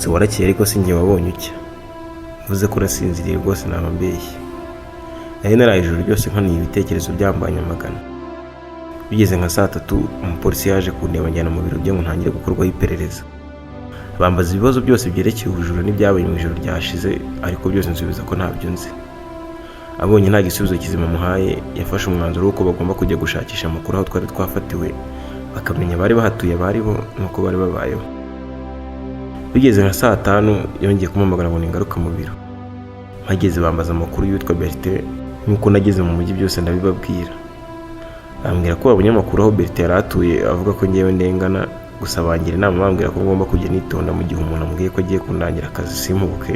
umunsi warakeye ariko sinjye wabonye ucya. Mvuze ko nasinziriye rwose naba mbeshye. Nari naraye ijoro ryose nkaniye ibitekerezo byambanye amagana. Bigeze nka saa 3 umupolisi yaje kundeba njyana mu biro bye ngo ntangire gukorwaho iperereza. Bambaza ibibazo byose byerekeye ubujura n'ibyabaye mu ijoro ryashize, ariko byose nsubiza ko ntabyo nzi. Abonye nta gisubizo kizima muhaye, yafashe umwanzuro w'uko bagomba kujya gushakisha amakuru aho twari twafatiwe, bakamenya bari bahatuye abariho nuko bari babayeho. Bigeze nka saa 5 yongeye kumpamagara ngo ningaruka mu biro. Mpageze bambaza amakuru y'utwa Bertin, nuko nageze mu mujyi byose ndabibabwira. Bambwira ko babonye amakuru aho Bertin yaratuye, avuga ko ngewe ndengana, gusa bangira inama bambwira ko ngomba kujya nitonda mu gihe umuntu ambwiye ko agiye kundangira akazi simpubuke,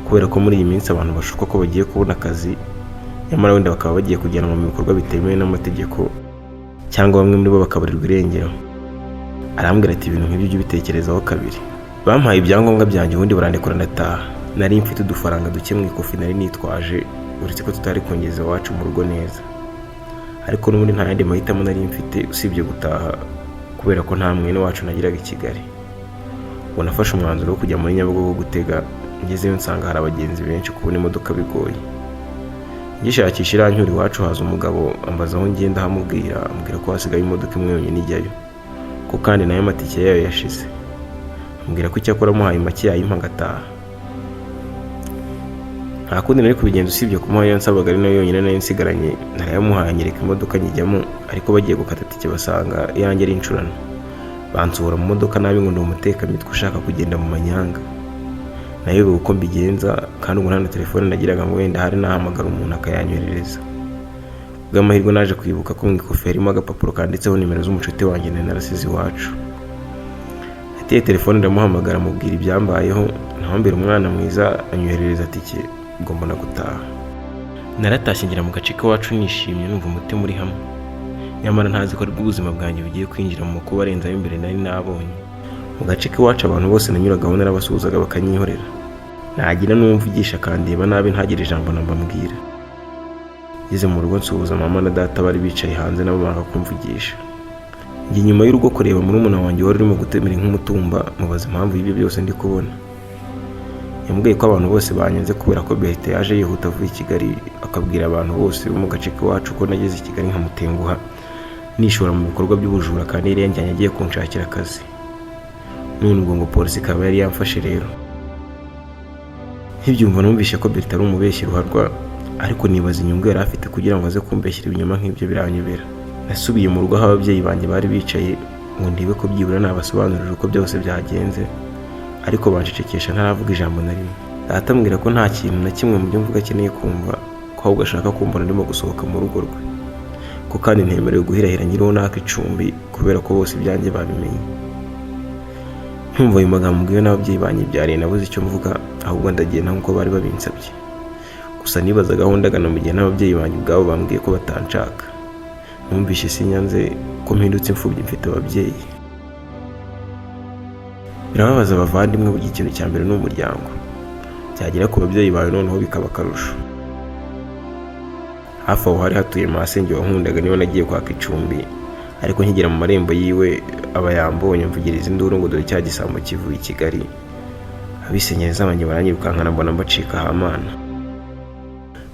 kubera ko muri iyi minsi abantu bashuka ko bagiye kubona akazi, nyamara wenda bakaba bagiye kujyana mu bikorwa bitemewe n'amategeko, cyangwa bamwe muri bo bakaburirwa irengero. Arambwira ati ibintu nk'ibyo ujye ubitekerezaho kabiri. Bampaye ibyangombwa byanjye ubundi barandekura ndataha. Nari mfite udufaranga duke mu ikofi nari nitwaje, uretse ko tutari kongeza iwacu mu rugo neza. Ariko n'ubundi nta yandi mahitamo nari mfite usibye gutaha, kubera ko nta mwene wacu nagiraga i Kigali. Ubwo nafashe umwanzuro wo kujya muri Nyabugogo gutega. Ngezeyo nsanga hari abagenzi benshi kubona imodoka bigoye. Ngishakisha iranyura iwacu haza umugabo ambaza aho ngenda, hamubwira ambwira ko hasigaye imodoka imwe yonyine ijyayo, ko kandi nayo amatike yayo yashize. Ambwira ko icyakora muhaye make yayimpa ngataha. Nta kundi nari kubigenza usibye kumuha iyo nsabaga ari nayo yonyine nari nsigaranye. Narayamuhaye anyereka imodoka njyamo, ariko bagiye gukata tike basanga iyanjye ari incurano. Bansohora mu modoka nabi ngo ndi umutekamitwe ushaka kugenda mu manyanga. Nayobewe uko mbigenza, kandi ubu nta na telefone nagiraga ngo wenda hari nahamagara umuntu akayanyoherereza. Bw'amahirwe naje kwibuka ko mu ikofi harimo agapapuro kanditseho nimero z'umucuti wanjye narasize iwacu. Yateye telefone ndamuhamagara mubwira ibyambayeho, ntambira umwana mwiza anyoherereza tike, ubwo mbona gutaha. Naratashye ngira mu gace k'iwacu nishimye numva umutima uri hamwe, nyamara ntazi ko ari ubuzima bwanjye bugiye kwinjira mu makuba arenze ayo mbere nari nabonye. Mu gace k'iwacu abantu bose nanyuragaho narabasuhuzaga bakanyihorera. Nagira n'umvugisha kandeba nabi ntagire ijambo nambambwira. Ngeze mu rugo nsuhuza mama na data bari bicaye hanze nabo banga kumvugisha. Njye nyuma y'urugo kureba murumuna wanjye wari urimo gutemera nk'umutumba, mubaza impamvu y'ibyo byose ndi kubona. Yambwiye ko abantu bose banyenze kubera ko Bertin yaje yihuta avuye i Kigali, akabwira abantu bose bo mu gace k'iwacu ko nageze i Kigali nkamutenguha, nishora mu bikorwa by'ubujura kandi yari yanjyanye agiye kunshakira akazi. None ubwo ngo polisi ikaba yari yamfashe rero. Nkibyumva numvishe ko Bertin ari umubeshyi ruharwa, ariko nibaza inyungu yari afite kugira ngo aze kumbeshyira ibinyoma nk'ibyo biranyobera. Nasubiye mu rugo aho ababyeyi banjye bari bicaye ngo ndibe ko byibura nabasobanurira uko byose byagenze, ariko banshecekesha ntaravuga ijambo na rimwe. Data ambwira ko nta kintu na kimwe mu byo mvuga akeneye kumva, ko ahubwo ashaka kumbona ndimo gusohoka mu rugo rwe, ko kandi ntemerewe guhirahira nyiriho naka icumbi kubera ko bose ibyanjye babimenye. Nkumva ayo magambo mbwiwe n'ababyeyi banjye byariye nabuze icyo mvuga, ahubwo ndagenda nk'uko bari babinsabye. Gusa nibaza gahunda gana mu gihe n'ababyeyi banjye ubwabo bambwiye ko batanshaka. Numvishe sinyanze ko mpindutse imfubyi mfite ababyeyi. Birababaza abavandimwe, burya ikintu cya mbere ni umuryango. Byagera ku babyeyi bawe noneho bikaba akarusho. Hafi aho hari hatuye masenge wankundaga, niwe nagiye kwaka icumbi, ariko nkigera mu marembo yiwe aba yambonye mvugiriza induru ngo dore cya gisambo kivuye i Kigali. Abisenyereza banjye baranyirukankana mbona mbacika hamana.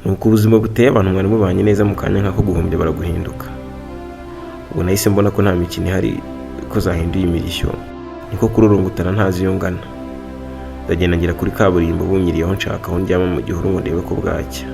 Nuko ubuzima buteye abantu mwari mubanye neza mu kanya nk'ako guhumbya baraguhinduka. Ubwo nahise mbona ko nta mikino ihari, ko zahinduye imirishyo, niko kururungutana ntazi iyo ngana. Ndagenda ngera kuri kaburimbo bunyiriyeho nshaka aho njyama mu gihuru ngo ndebe ko bwacya.